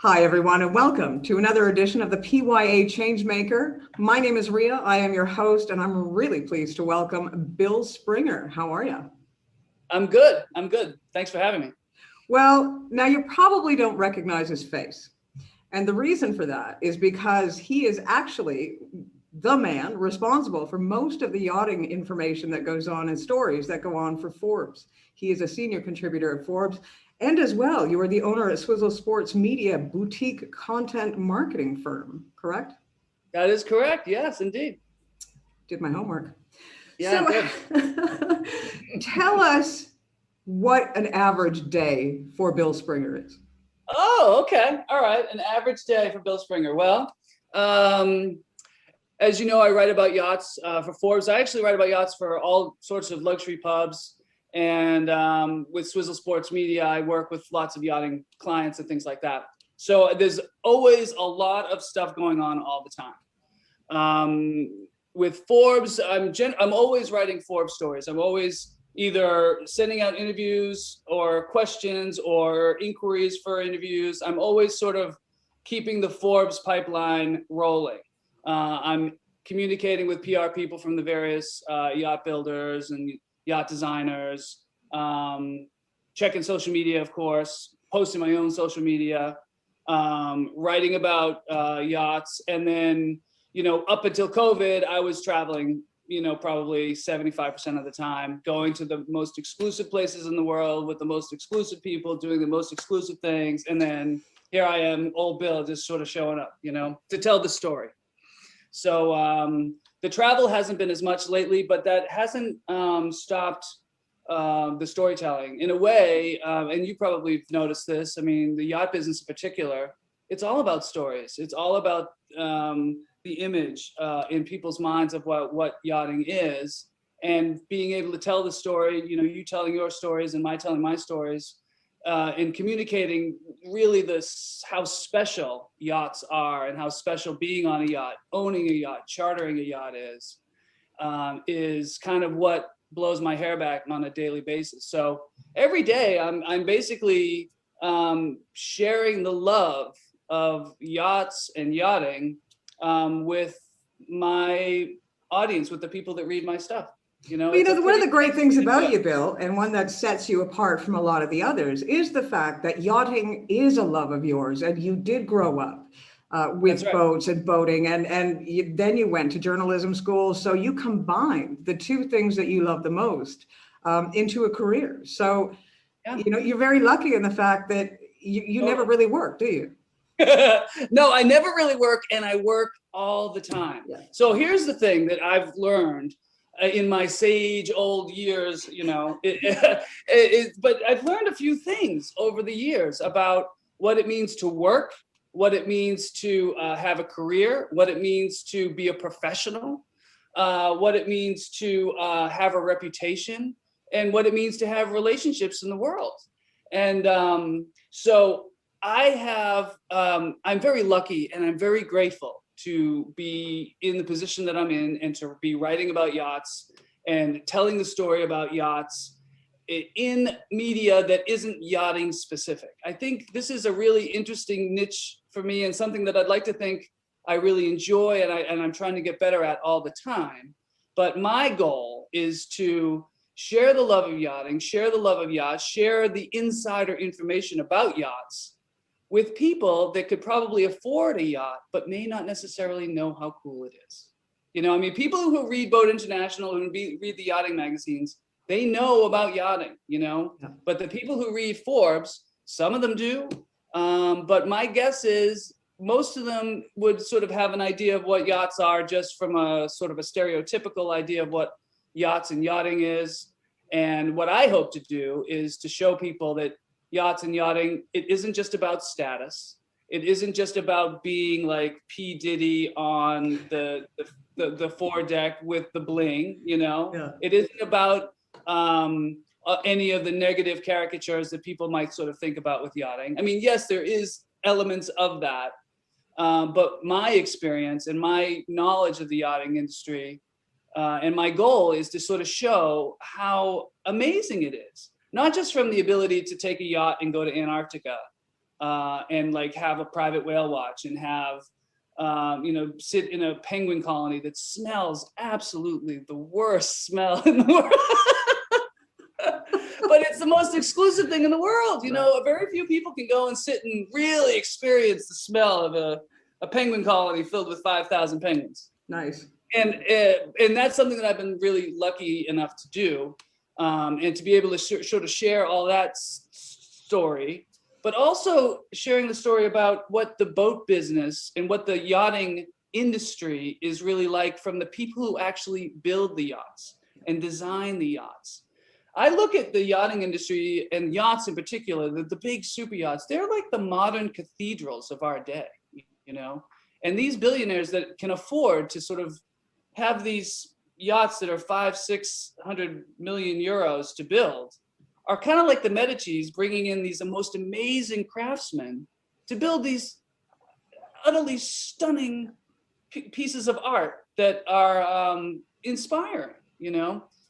Hi, everyone, and welcome to another edition of the PYA Changemaker. My name is Ria. I am your host, and I'm really pleased to welcome Bill Springer. How are you? I'm good. Thanks for having me. Well, now you probably don't recognize his face. And the reason for that is because he is actually the man responsible for most of the yachting information that goes on and stories that go on for Forbes. He is a senior contributor at Forbes. And as well, you are the owner at Swizzle Sports Media, boutique content marketing firm, correct? That is correct. Yes, indeed. Did my homework. Yeah, So tell us what an average day for Bill Springer is. Oh, okay. All right. An average day for Bill Springer. Well, as you know, I write about yachts for Forbes. I actually write about yachts for all sorts of luxury pubs. And with Swizzle Sports Media, I work with lots of yachting clients and things like that. So there's always a lot of stuff going on all the time. With Forbes, I'm always writing Forbes stories. I'm always either sending out interviews or questions or inquiries for interviews. I'm always sort of keeping the Forbes pipeline rolling. I'm communicating with PR people from the various yacht builders and yacht designers, checking social media, of course, posting my own social media, writing about yachts. And then, up until COVID, I was traveling, probably 75% of the time, going to the most exclusive places in the world with the most exclusive people, doing the most exclusive things. And then here I am, old Bill, just sort of showing up, to tell the story. So the travel hasn't been as much lately, but that hasn't stopped the storytelling in a way. And you probably noticed this. I mean, the yacht business in particular, it's all about stories. It's all about the image in people's minds of what yachting is, and being able to tell the story, you telling your stories and my telling my stories, and communicating really how special yachts are and how special being on a yacht, owning a yacht, chartering a yacht is kind of what blows my hair back on a daily basis. So every day I'm basically sharing the love of yachts and yachting with my audience, with the people that read my stuff. One of the great things about you, Bill, and one that sets you apart from a lot of the others, is the fact that yachting is a love of yours, and you did grow up with boats and boating, and then you went to journalism school. So you combined the two things that you love the most into a career. So, you're very lucky in the fact that you never really work, do you? No, I never really work, and I work all the time. Yeah. So here's the thing that I've learned in my sage old years, but I've learned a few things over the years about what it means to work, what it means to have a career, what it means to be a professional, what it means to have a reputation, and what it means to have relationships in the world. And so I'm very lucky, and I'm very grateful to be in the position that I'm in, and to be writing about yachts and telling the story about yachts in media that isn't yachting specific. I think this is a really interesting niche for me, and something that I'd like to think I really enjoy, and I'm trying to get better at all the time. But my goal is to share the love of yachting, share the love of yachts, share the insider information about yachts with people that could probably afford a yacht, but may not necessarily know how cool it is. People who read Boat International and read the yachting magazines, they know about yachting, but the people who read Forbes, some of them do. But my guess is most of them would sort of have an idea of what yachts are, just from a sort of a stereotypical idea of what yachts and yachting is. And what I hope to do is to show people that yachts and yachting, it isn't just about status. It isn't just about being like P. Diddy on the foredeck with the bling, Yeah. It isn't about any of the negative caricatures that people might sort of think about with yachting. I mean, yes, there is elements of that, but my experience and my knowledge of the yachting industry and my goal is to sort of show how amazing it is. Not just from the ability to take a yacht and go to Antarctica, and like have a private whale watch and have, sit in a penguin colony that smells absolutely the worst smell in the world. But it's the most exclusive thing in the world. Very few people can go and sit and really experience the smell of a penguin colony filled with 5,000 penguins. Nice. And that's something that I've been really lucky enough to do, and to be able to sort of share all that story, but also sharing the story about what the boat business and what the yachting industry is really like from the people who actually build the yachts and design the yachts. I look at the yachting industry and yachts in particular, the big super yachts, they're like the modern cathedrals of our day, and these billionaires that can afford to sort of have these yachts that are 500-600 million euros to build are kind of like the Medicis bringing in these most amazing craftsmen to build these utterly stunning pieces of art that are inspiring,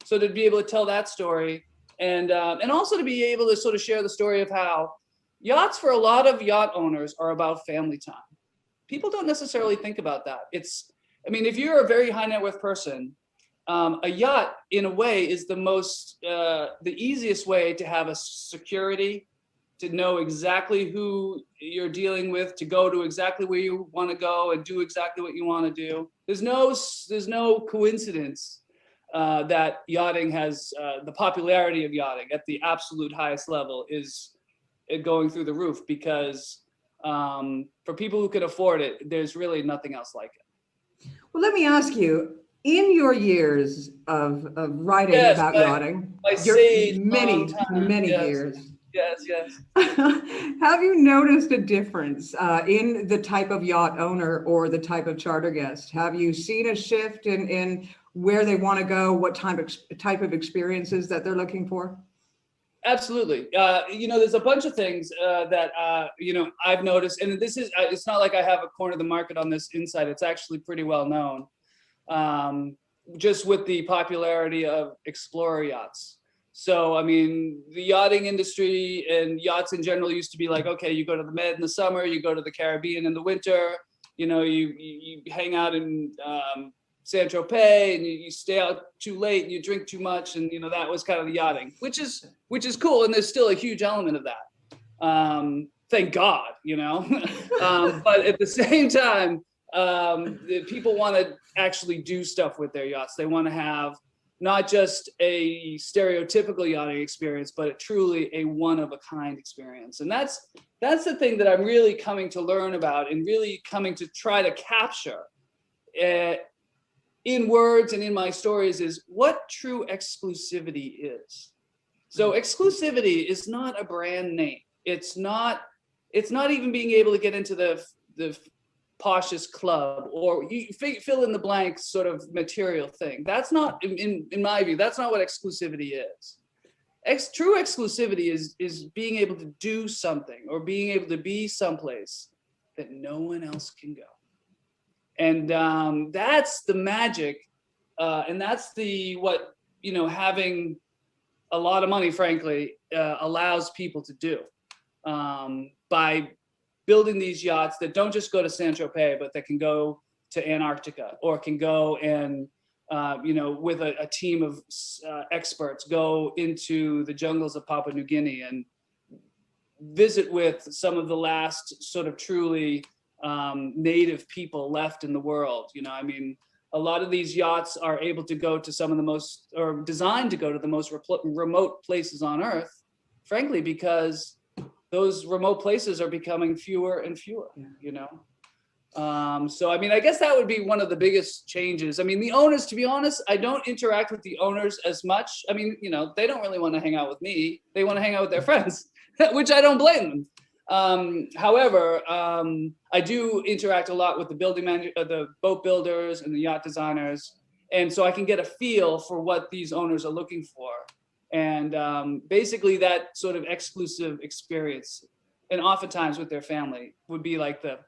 So to be able to tell that story, and also to be able to sort of share the story of how yachts for a lot of yacht owners are about family time. People don't necessarily think about that. If you're a very high net worth person, a yacht in a way is the easiest way to have a security, to know exactly who you're dealing with, to go to exactly where you want to go and do exactly what you want to do. There's no coincidence that yachting has the popularity of yachting at the absolute highest level is going through the roof, because for people who can afford it, there's really nothing else like it. Well, let me ask you, in your years of writing about yachting, many years. Yes. Have you noticed a difference in the type of yacht owner or the type of charter guest? Have you seen a shift in where they want to go, what type of experiences that they're looking for? Absolutely. There's a bunch of things that, I've noticed, and it's not like I have a corner of the market on this insight. It's actually pretty well known, just with the popularity of explorer yachts. So, the yachting industry and yachts in general used to be like, okay, you go to the Med in the summer, you go to the Caribbean in the winter, you hang out in Saint-Tropez and you stay out too late and you drink too much, and that was kind of the yachting, which is cool, and there's still a huge element of that. Thank God, but at the same time, people want to actually do stuff with their yachts. They want to have not just a stereotypical yachting experience, but truly a one-of-a-kind experience. And that's the thing that I'm really coming to learn about and really coming to try to capture in words and in my stories is what true exclusivity is. So exclusivity is not a brand name. It's not even being able to get into the poshest club, or you fill in the blank sort of material thing. That's not, in my view, that's not what exclusivity is. True exclusivity is being able to do something or being able to be someplace that no one else can go. And that's the magic, and that's what having a lot of money, frankly, allows people to do, by building these yachts that don't just go to Saint-Tropez, but that can go to Antarctica, or can go and, with a team of experts, go into the jungles of Papua New Guinea and visit with some of the last sort of truly native people left in the world. A lot of these yachts are able to go to some of the most, or designed to go to the most remote places on Earth, frankly, because those remote places are becoming fewer and fewer, So, I guess that would be one of the biggest changes. The owners, to be honest, I don't interact with the owners as much. They don't really want to hang out with me. They want to hang out with their friends, which I don't blame them. However, I do interact a lot with the boat builders and the yacht designers. And so I can get a feel for what these owners are looking for. And basically that sort of exclusive experience, and oftentimes with their family, would be like the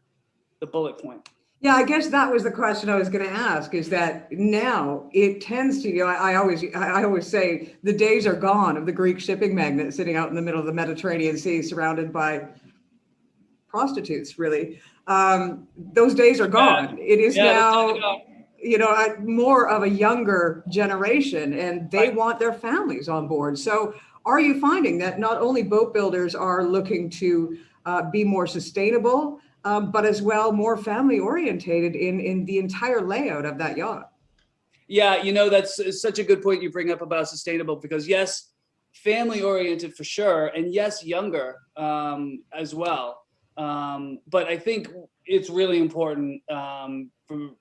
bullet point. Yeah, I guess that was the question I was going to ask, is that now it tends to, I always say the days are gone of the Greek shipping magnate sitting out in the middle of the Mediterranean Sea surrounded by prostitutes, really. Those days are gone. It is now, more of a younger generation, and they want their families on board. So are you finding that not only boat builders are looking to be more sustainable, but as well more family orientated in the entire layout of that yacht? Yeah, that's such a good point you bring up about sustainable, because yes, family oriented for sure, and yes, younger as well. But I think it's really important from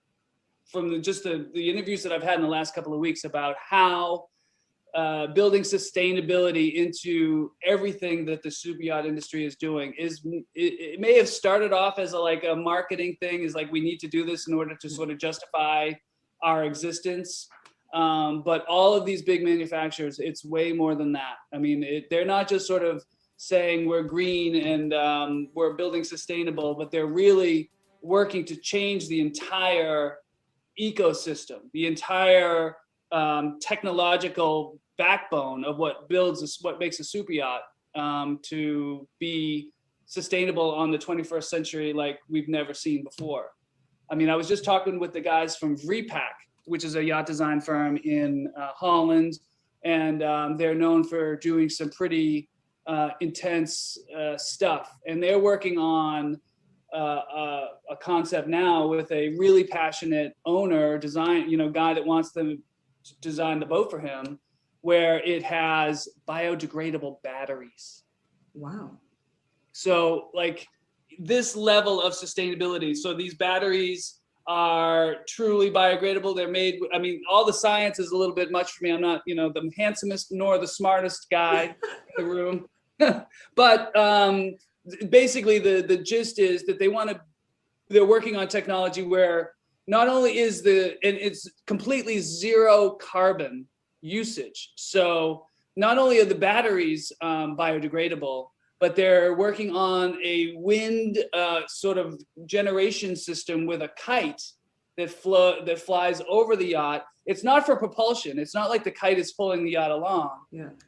the interviews that I've had in the last couple of weeks about how building sustainability into everything that the super yacht industry is doing it may have started off as a marketing thing, is like, we need to do this in order to sort of justify our existence. But all of these big manufacturers, it's way more than that. I mean, they're not just sort of saying we're green and we're building sustainable, but they're really working to change the entire ecosystem, the entire technological backbone of what makes a super yacht to be sustainable on the 21st century like we've never seen before. I mean, I was just talking with the guys from Vreepak, which is a yacht design firm in Holland, and they're known for doing some pretty intense stuff. And they're working on a concept now with a really passionate owner, guy that wants them to design the boat for him, where it has biodegradable batteries. Wow. So this level of sustainability. So these batteries are truly biodegradable. They're made, all the science is a little bit much for me. I'm not, the handsomest nor the smartest guy in the room. But basically the gist is that they're working on technology where not only it's completely zero carbon usage. So not only are the batteries biodegradable, but they're working on a wind sort of generation system with a kite that flies over the yacht. It's not for propulsion. It's not like the kite is pulling the yacht along,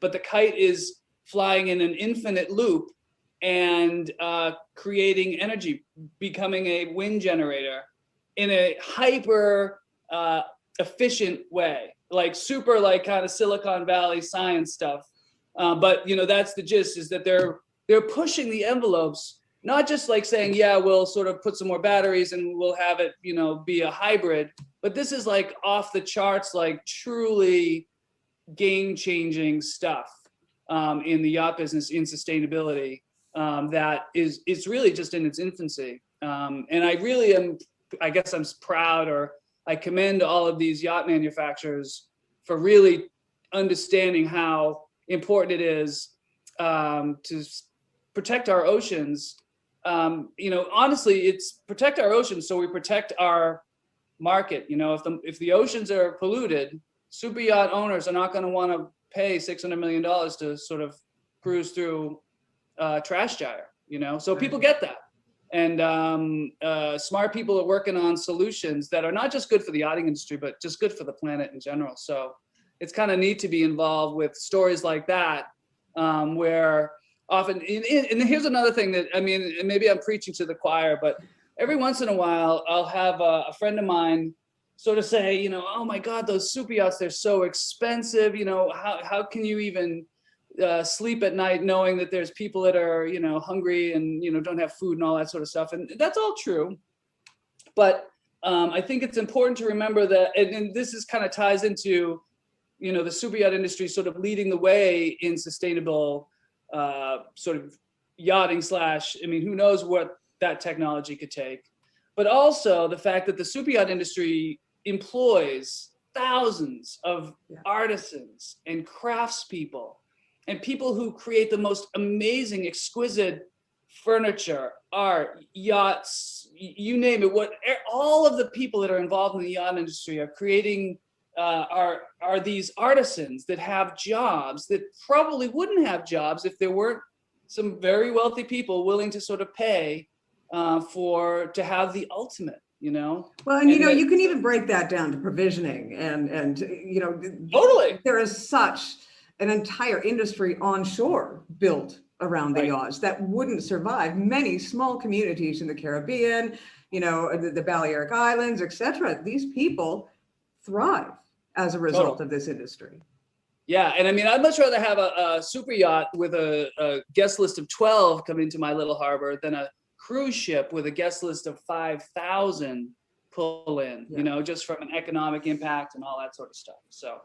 but the kite is flying in an infinite loop and creating energy, becoming a wind generator in a hyper efficient way, super kind of Silicon Valley science stuff. But that's the gist, is that they're pushing the envelopes, not just saying, yeah, we'll sort of put some more batteries and we'll have it, be a hybrid, but this is off the charts, truly game-changing stuff in the yacht business, in sustainability, that it's really just in its infancy. And I really am, I guess I'm proud, or I commend all of these yacht manufacturers for really understanding how important it is to protect our oceans. Honestly, it's protect our oceans so we protect our market. If the oceans are polluted, super yacht owners are not going to want to pay $600 million to sort of cruise through trash gyre. So people get that. And smart people are working on solutions that are not just good for the yachting industry, but just good for the planet in general. So it's kind of neat to be involved with stories like that, where often, and here's another thing that, and maybe I'm preaching to the choir, but every once in a while, I'll have a friend of mine sort of say, oh my God, those super yachts, they're so expensive. How can you even sleep at night knowing that there's people that are, hungry and, don't have food and all that sort of stuff. And that's all true. But I think it's important to remember that, and this is kind of ties into, the super yacht industry sort of leading the way in sustainable sort of yachting / who knows what that technology could take. But also the fact that the super yacht industry employs thousands of artisans and craftspeople and people who create the most amazing, exquisite furniture, art, yachts, you name it. All of the people that are involved in the yacht industry are creating, are these artisans that have jobs that probably wouldn't have jobs if there weren't some very wealthy people willing to sort of pay to have the ultimate. Well, and you can even break that down to provisioning and totally. There is such an entire industry onshore built around the yachts that wouldn't survive. Many small communities in the Caribbean, the Balearic Islands, etc. These people thrive as a result of this industry. Yeah, and I mean, I'd much rather have a super yacht with a guest list of 12 come into my little harbor than a cruise ship with a guest list of 5,000 pull in, just from an economic impact and all that sort of stuff. So,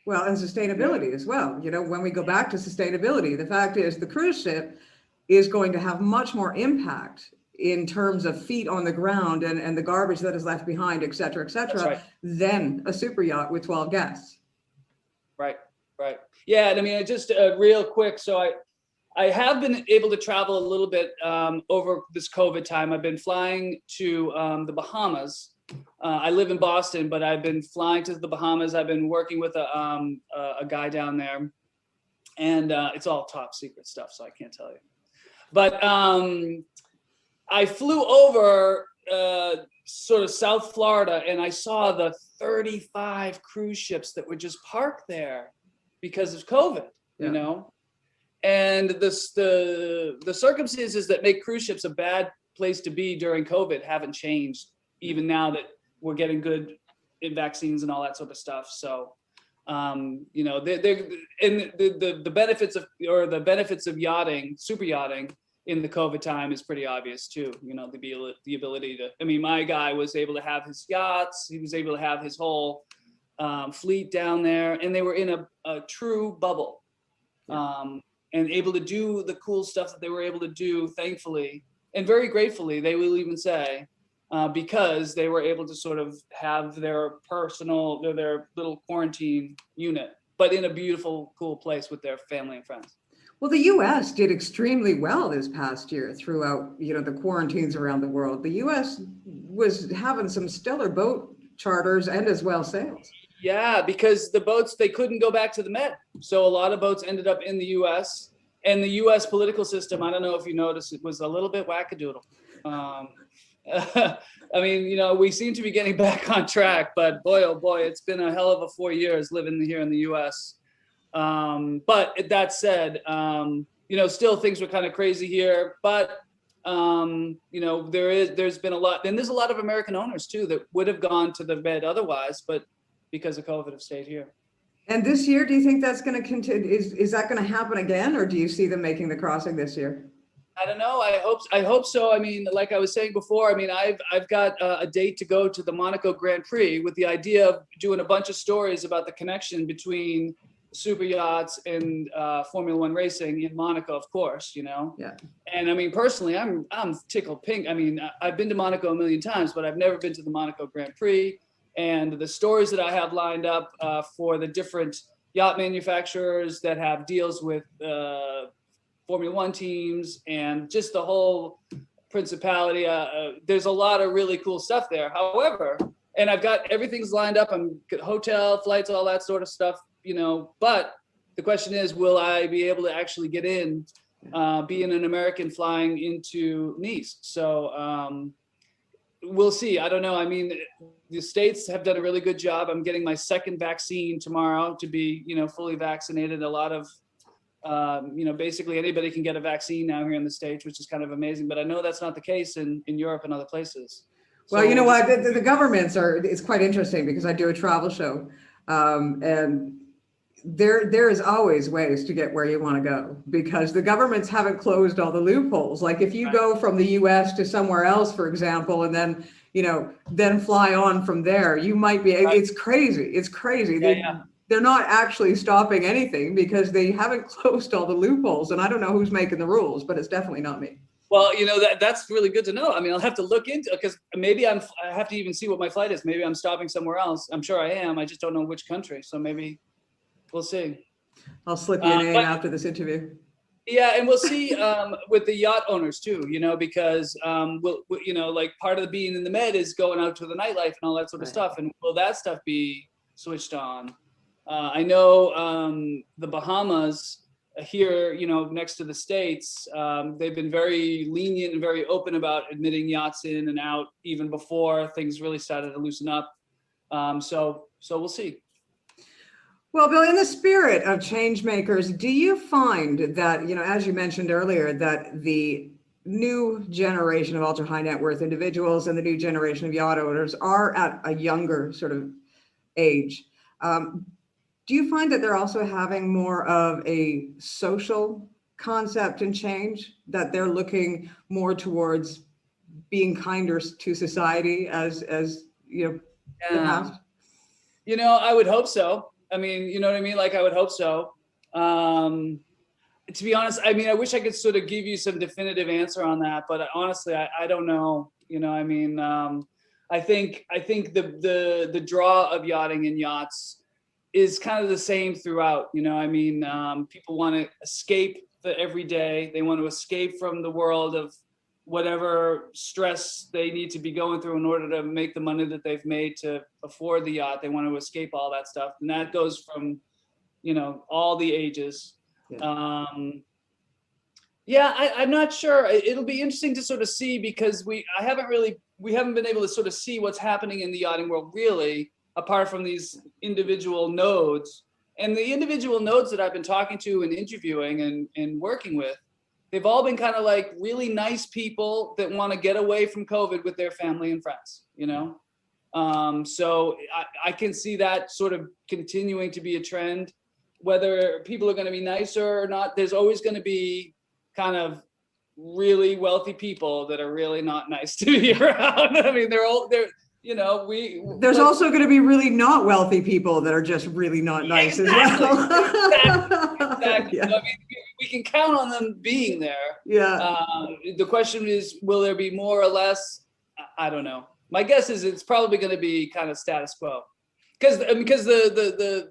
well, and sustainability as well. When we go back to sustainability, the fact is the cruise ship is going to have much more impact in terms of feet on the ground and the garbage that is left behind, et cetera, than a super yacht with 12 guests. Right. Yeah, and I mean, just real quick. So I have been able to travel a little bit over this COVID time. I've been flying to the Bahamas. I live in Boston, but I've been flying to the Bahamas. I've been working with a guy down there, and it's all top secret stuff, so I can't tell you. But I flew over sort of South Florida, and I saw the 35 cruise ships that were just parked there because of COVID, and the circumstances that make cruise ships a bad place to be during COVID haven't changed, even now that we're getting good vaccines and all that sort of stuff. So, the benefits of yachting, super yachting in the COVID time is pretty obvious too. The ability to, I mean, my guy was able to have his yachts, he was able to have his whole fleet down there, and they were in a true bubble, and able to do the cool stuff that they were able to do, thankfully, and very gratefully, they will even say, because they were able to sort of have their little quarantine unit, but in a beautiful, cool place with their family and friends. Well, the U.S. did extremely well this past year throughout, the quarantines around the world. The U.S. was having some stellar boat charters and as well sales. Yeah, because the boats, they couldn't go back to the Med. So a lot of boats ended up in the U.S. And the U.S. political system, I don't know if you noticed, it was a little bit wackadoodle. I mean, we seem to be getting back on track, but boy, oh boy, it's been a hell of a 4 years living here in the U.S. But that said, still things were kind of crazy here, but, there's been a lot, and there's a lot of American owners too, that would have gone to the Med otherwise, but because of COVID have stayed here. And this year, do you think that's going to continue? Is that going to happen again, or do you see them making the crossing this year? I don't know. I hope so. I mean, like I was saying before, I mean, I've got a date to go to the Monaco Grand Prix with the idea of doing a bunch of stories about the connection between super yachts and Formula One racing in Monaco, of course, Yeah. And I mean, personally, I'm tickled pink. I mean, I've been to Monaco a million times, but I've never been to the Monaco Grand Prix. And the stories that I have lined up for the different yacht manufacturers that have deals with Formula One teams and just the whole principality. There's a lot of really cool stuff there. However, and I've got everything's lined up. I'm hotel, flights, all that sort of stuff, but the question is, will I be able to actually get in, being an American flying into Nice? So we'll see. I don't know. I mean, the States have done a really good job. I'm getting my second vaccine tomorrow to be, fully vaccinated. A lot of, basically anybody can get a vaccine now here in the States, which is kind of amazing. But I know that's not the case in Europe and other places. Well, you know what? The governments it's quite interesting because I do a travel show, and there is always ways to get where you want to go because the governments haven't closed all the loopholes. Like if you go from the US to somewhere else, for example, and then, then fly on from there, you might be, it's crazy. It's crazy. They're not actually stopping anything because they haven't closed all the loopholes. And I don't know who's making the rules, but it's definitely not me. Well, that's really good to know. I mean, I'll have to look into it because maybe I have to even see what my flight is. Maybe I'm stopping somewhere else. I'm sure I am. I just don't know which country. So maybe we'll see. I'll slip you a name after this interview. Yeah, and we'll see with the yacht owners too, because like part of being in the Med is going out to the nightlife and all that sort of stuff. And will that stuff be switched on? I know the Bahamas here, next to the States, they've been very lenient and very open about admitting yachts in and out even before things really started to loosen up. So we'll see. Well, Bill, in the spirit of Changemakers, do you find that, as you mentioned earlier, that the new generation of ultra high net worth individuals and the new generation of yacht owners are at a younger sort of age? Do you find that they're also having more of a social concept and change, that they're looking more towards being kinder to society as the past? I would hope so. I mean, you know what I mean? Like, I would hope so. To be honest, I mean, I wish I could sort of give you some definitive answer on that, but honestly, I don't know. I mean, I think the draw of yachting and yachts is kind of the same throughout. I mean, people want to escape the everyday. They want to escape from the world of whatever stress they need to be going through in order to make the money that they've made to afford the yacht. They want to escape all that stuff. And that goes from, all the ages. Yeah. I'm not sure. It'll be interesting to sort of see, because we haven't been able to sort of see what's happening in the yachting world, really, apart from these individual nodes. And the individual nodes that I've been talking to and interviewing and working with, they've all been kind of like really nice people that want to get away from COVID with their family and friends, So I can see that sort of continuing to be a trend. Whether people are going to be nicer or not, there's always going to be kind of really wealthy people that are really not nice to be around. I mean, there's also going to be really not wealthy people that are just really not nice as well. Exactly. Yeah. I mean, we can count on them being there. Yeah. The question is, will there be more or less? I don't know. My guess is it's probably going to be kind of status quo, because the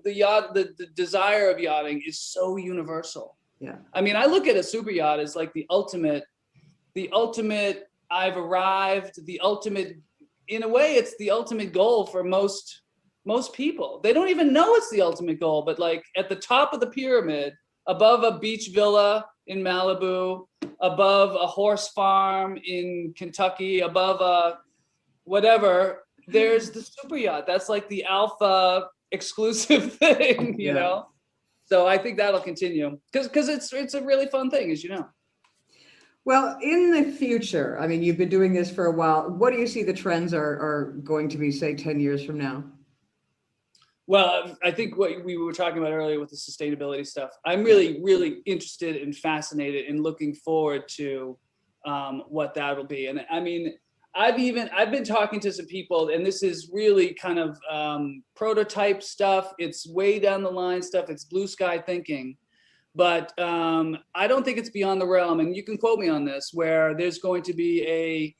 desire of yachting is so universal. Yeah. I mean, I look at a super yacht as like the ultimate. I've arrived. The ultimate, in a way, it's the ultimate goal for most people. They don't even know it's the ultimate goal, but like at the top of the pyramid, above a beach villa in Malibu, above a horse farm in Kentucky, above a whatever, there's the super yacht. That's like the alpha exclusive thing, you know? So I think that'll continue because it's a really fun thing, as you know. Well, in the future, I mean, you've been doing this for a while. What do you see the trends are going to be, say, 10 years from now? Well, I think what we were talking about earlier with the sustainability stuff, I'm really, really interested and fascinated and looking forward to what that will be. And I mean, I've been talking to some people, and this is really kind of prototype stuff. It's way down the line stuff. It's blue sky thinking. But I don't think it's beyond the realm, and you can quote me on this, where there's going to be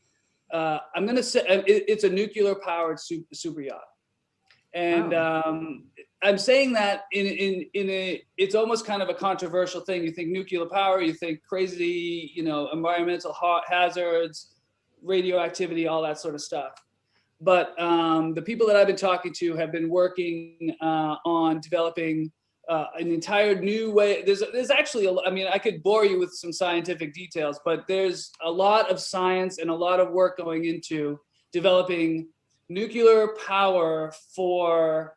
I'm going to say it's a nuclear powered super yacht. And I'm saying that it's almost kind of a controversial thing. You think nuclear power, you think crazy, environmental hazards, radioactivity, all that sort of stuff. But the people that I've been talking to have been working on developing an entire new way. There's actually, I could bore you with some scientific details, but there's a lot of science and a lot of work going into developing nuclear power for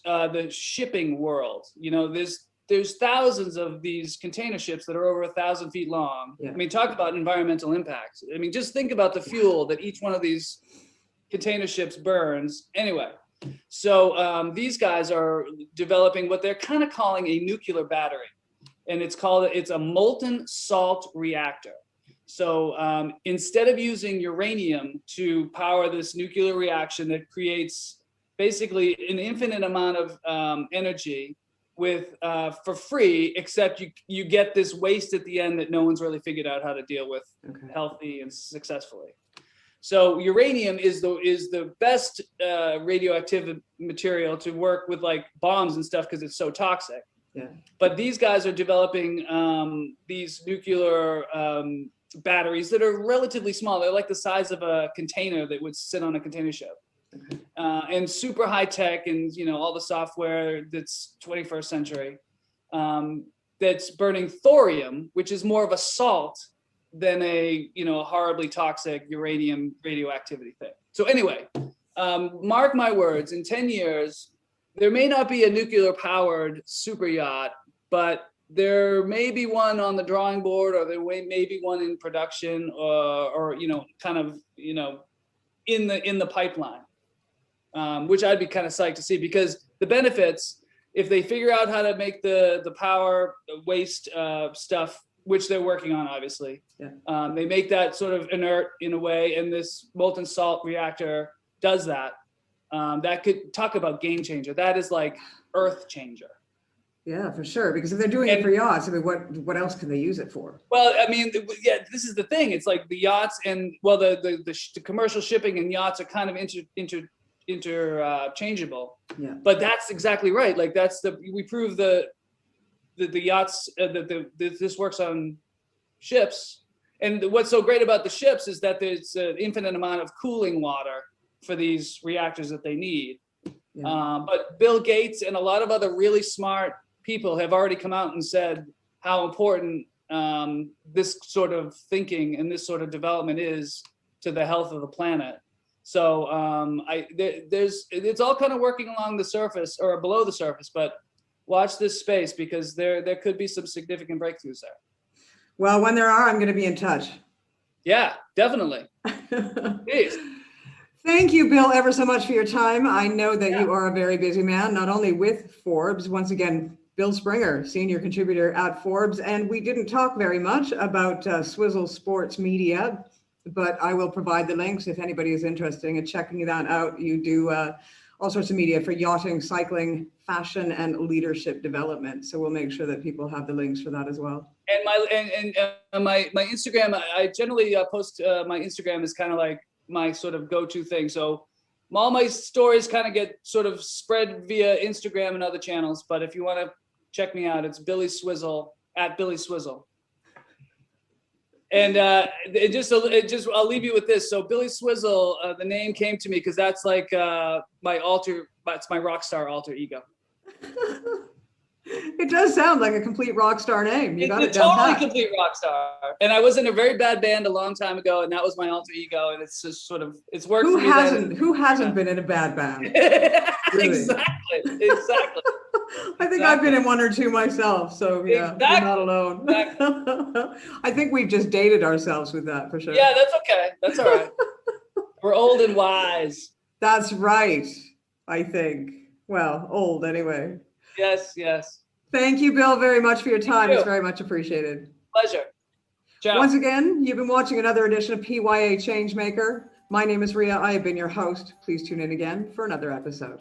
the shipping world. There's thousands of these container ships that are over 1,000 feet long. Yeah. I mean, talk about environmental impact. I mean, just think about the fuel that each one of these container ships burns. Anyway, so these guys are developing what they're kind of calling a nuclear battery, and it's a molten salt reactor. So instead of using uranium to power this nuclear reaction that creates basically an infinite amount of energy for free, except you get this waste at the end that no one's really figured out how to deal with healthy and successfully. So uranium is the best radioactive material to work with, like bombs and stuff, because it's so toxic. Yeah. But these guys are developing these nuclear batteries that are relatively small. They're like the size of a container that would sit on a container ship. And super high tech, and all the software that's 21st century, that's burning thorium, which is more of a salt than a horribly toxic uranium radioactivity thing. So anyway, mark my words, in 10 years, there may not be a nuclear powered super yacht, but there may be one on the drawing board, or there may be one in production, or kind of in the pipeline, which I'd be kind of psyched to see, because the benefits, if they figure out how to make the power waste stuff, which they're working on, obviously, they make that sort of inert in a way, and this molten salt reactor does that. That could talk about game changer. That is like earth changer. Yeah, for sure. Because if they're doing it for yachts, I mean, what else can they use it for? Well, I mean, yeah, this is the thing. It's like the yachts and the commercial shipping and yachts are kind of interchangeable. Yeah. But that's exactly right. Like we prove the yachts this works on ships. And what's so great about the ships is that there's an infinite amount of cooling water for these reactors that they need. Yeah. But Bill Gates and a lot of other really smart people have already come out and said how important this sort of thinking and this sort of development is to the health of the planet. So it's all kind of working along the surface or below the surface, but watch this space, because there could be some significant breakthroughs there. Well, when there are, I'm going to be in touch. Yeah, definitely. Please. Thank you, Bill, ever so much for your time. I know that you are a very busy man, not only with Forbes. Once again, Bill Springer, senior contributor at Forbes. And we didn't talk very much about Swizzle Sports Media, but I will provide the links if anybody is interested in checking that out. You do all sorts of media for yachting, cycling, fashion, and leadership development. So we'll make sure that people have the links for that as well. And my Instagram, I generally post my Instagram is kind of like my sort of go-to thing. So all my stories kind of get sort of spread via Instagram and other channels. But if you want to check me out, it's Billy Swizzle, at Billy Swizzle. And I'll leave you with this. So Billy Swizzle, the name came to me because that's like that's my rock star alter ego. It does sound like a complete rock star name. You got it down totally pat. Complete rock star. And I was in a very bad band a long time ago, and that was my alter ego. And it's just sort of, it's worked for me. Who hasn't been in a bad band? Really? Exactly. I think I've been in one or two myself. So yeah, you're not alone. Exactly. I think we've just dated ourselves with that for sure. Yeah, that's okay. That's all right. We're old and wise. That's right. I think. Well, old anyway. Yes. Thank you, Bill, very much for your time. It's very much appreciated. Pleasure. Ciao. Once again, you've been watching another edition of PYA Changemaker. My name is Ria. I have been your host. Please tune in again for another episode.